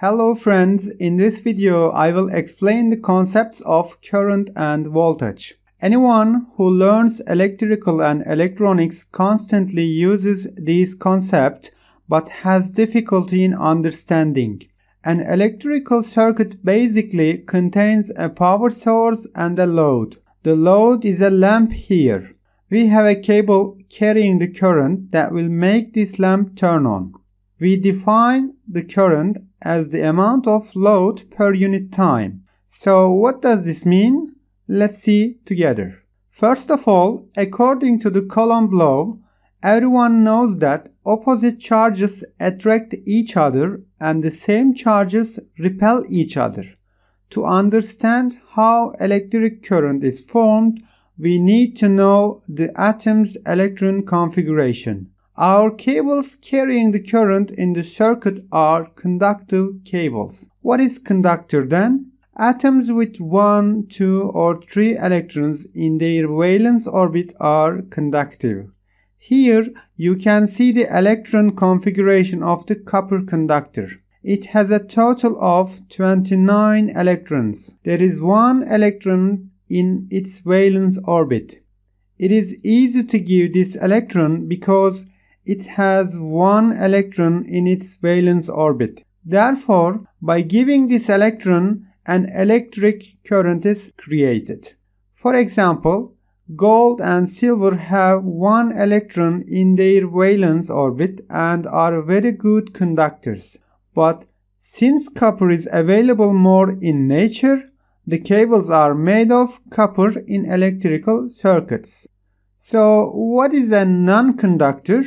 Hello friends, in this video I will explain the concepts of current and voltage. Anyone who learns electrical and electronics constantly uses these concepts but has difficulty in understanding. An electrical circuit basically contains a power source and a load. The load is a lamp here. We have a cable carrying the current that will make this lamp turn on. We define the current as the amount of load per unit time. So what does this mean? Let's see together. First of all, according to the Coulomb law, everyone knows that opposite charges attract each other and the same charges repel each other. To understand how electric current is formed, we need to know the atom's electron configuration. Our cables carrying the current in the circuit are conductive cables. What is conductor then? Atoms with 1, 2 or 3 electrons in their valence orbit are conductive. Here you can see the electron configuration of the copper conductor. It has a total of 29 electrons. There is 1 electron in its valence orbit. It is easy to give this electron because it has 1 electron in its valence orbit. Therefore, by giving this electron, an electric current is created. For example, gold and silver have 1 electron in their valence orbit and are very good conductors. But since copper is available more in nature, the cables are made of copper in electrical circuits. So, what is a non-conductor?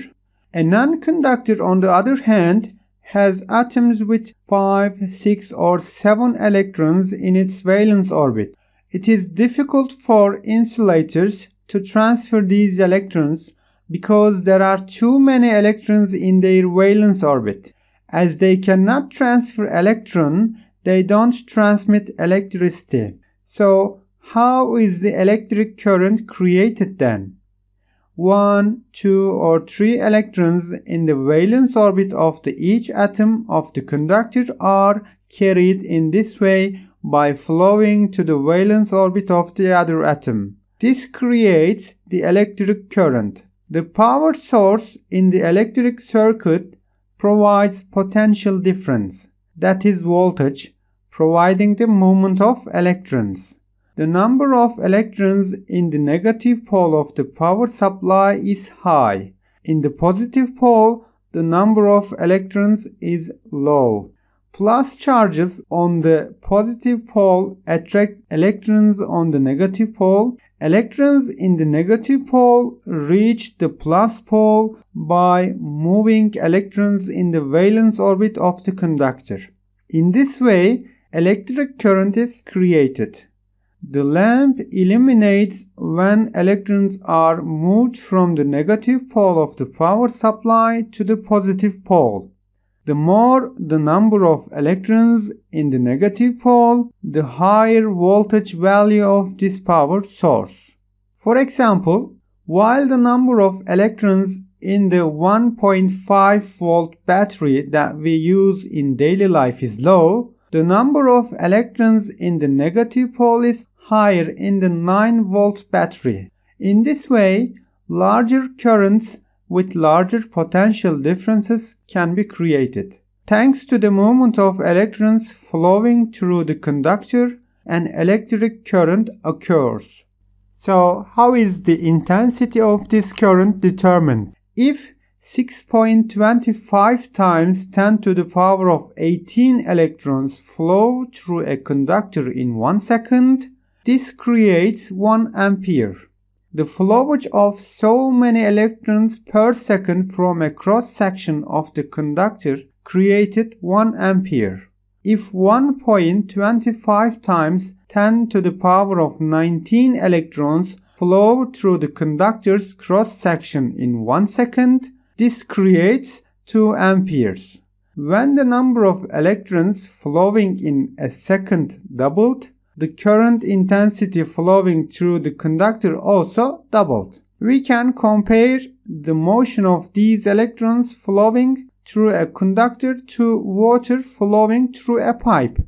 A non-conductor, on the other hand, has atoms with 5, 6 or 7 electrons in its valence orbit. It is difficult for insulators to transfer these electrons because there are too many electrons in their valence orbit. As they cannot transfer electron, they don't transmit electricity. So, how is the electric current created then? 1, 2 or 3 electrons in the valence orbit of each atom of the conductor are carried in this way by flowing to the valence orbit of the other atom. This creates the electric current. The power source in the electric circuit provides potential difference, that is voltage, providing the movement of electrons. The number of electrons in the negative pole of the power supply is high. In the positive pole, the number of electrons is low. Plus charges on the positive pole attract electrons on the negative pole. Electrons in the negative pole reach the plus pole by moving electrons in the valence orbit of the conductor. In this way, electric current is created. The lamp illuminates when electrons are moved from the negative pole of the power supply to the positive pole. The more the number of electrons in the negative pole, the higher voltage value of this power source. For example, while the number of electrons in the 1.5 volt battery that we use in daily life is low, the number of electrons in the negative pole is higher in the 9 volt battery. In this way, larger currents with larger potential differences can be created. Thanks to the movement of electrons flowing through the conductor, an electric current occurs. So, how is the intensity of this current determined? If 6.25 times 10 to the power of 18 electrons flow through a conductor in 1 second, this creates 1 ampere. The flowage of so many electrons per second from a cross-section of the conductor created 1 ampere. If 1.25 times 10 to the power of 19 electrons flow through the conductor's cross-section in 1 second, this creates 2 amperes. When the number of electrons flowing in a second doubled, the current intensity flowing through the conductor also doubled. We can compare the motion of these electrons flowing through a conductor to water flowing through a pipe.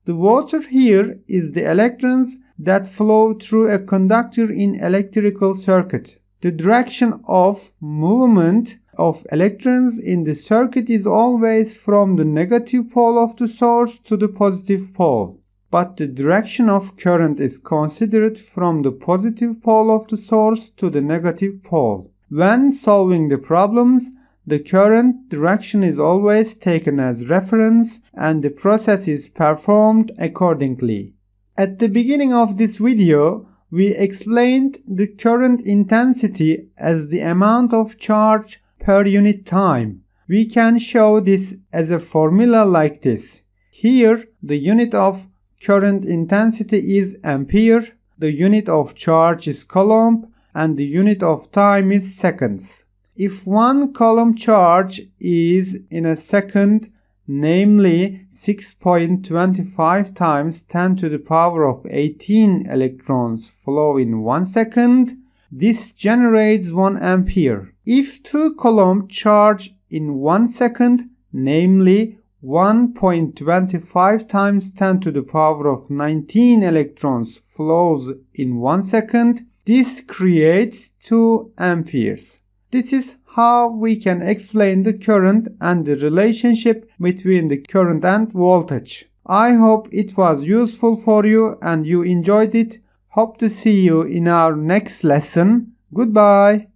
The water here is the electrons that flow through a conductor in electrical circuit. The direction of movement of electrons in the circuit is always from the negative pole of the source to the positive pole, but the direction of current is considered from the positive pole of the source to the negative pole. When solving the problems, the current direction is always taken as reference and the process is performed accordingly. At the beginning of this video, we explained the current intensity as the amount of charge per unit time. We can show this as a formula like this. Here, the unit of current intensity is ampere, the unit of charge is coulomb, and the unit of time is seconds. If one coulomb charge is in a second, namely 6.25 times 10 to the power of 18 electrons flow in 1 second, this generates 1 ampere. If 2 coulomb charge in 1 second, namely 1.25 times 10 to the power of 19 electrons flows in 1 second, this creates 2 amperes. This is how we can explain the current and the relationship between the current and voltage. I hope it was useful for you and you enjoyed it. Hope to see you in our next lesson. Goodbye.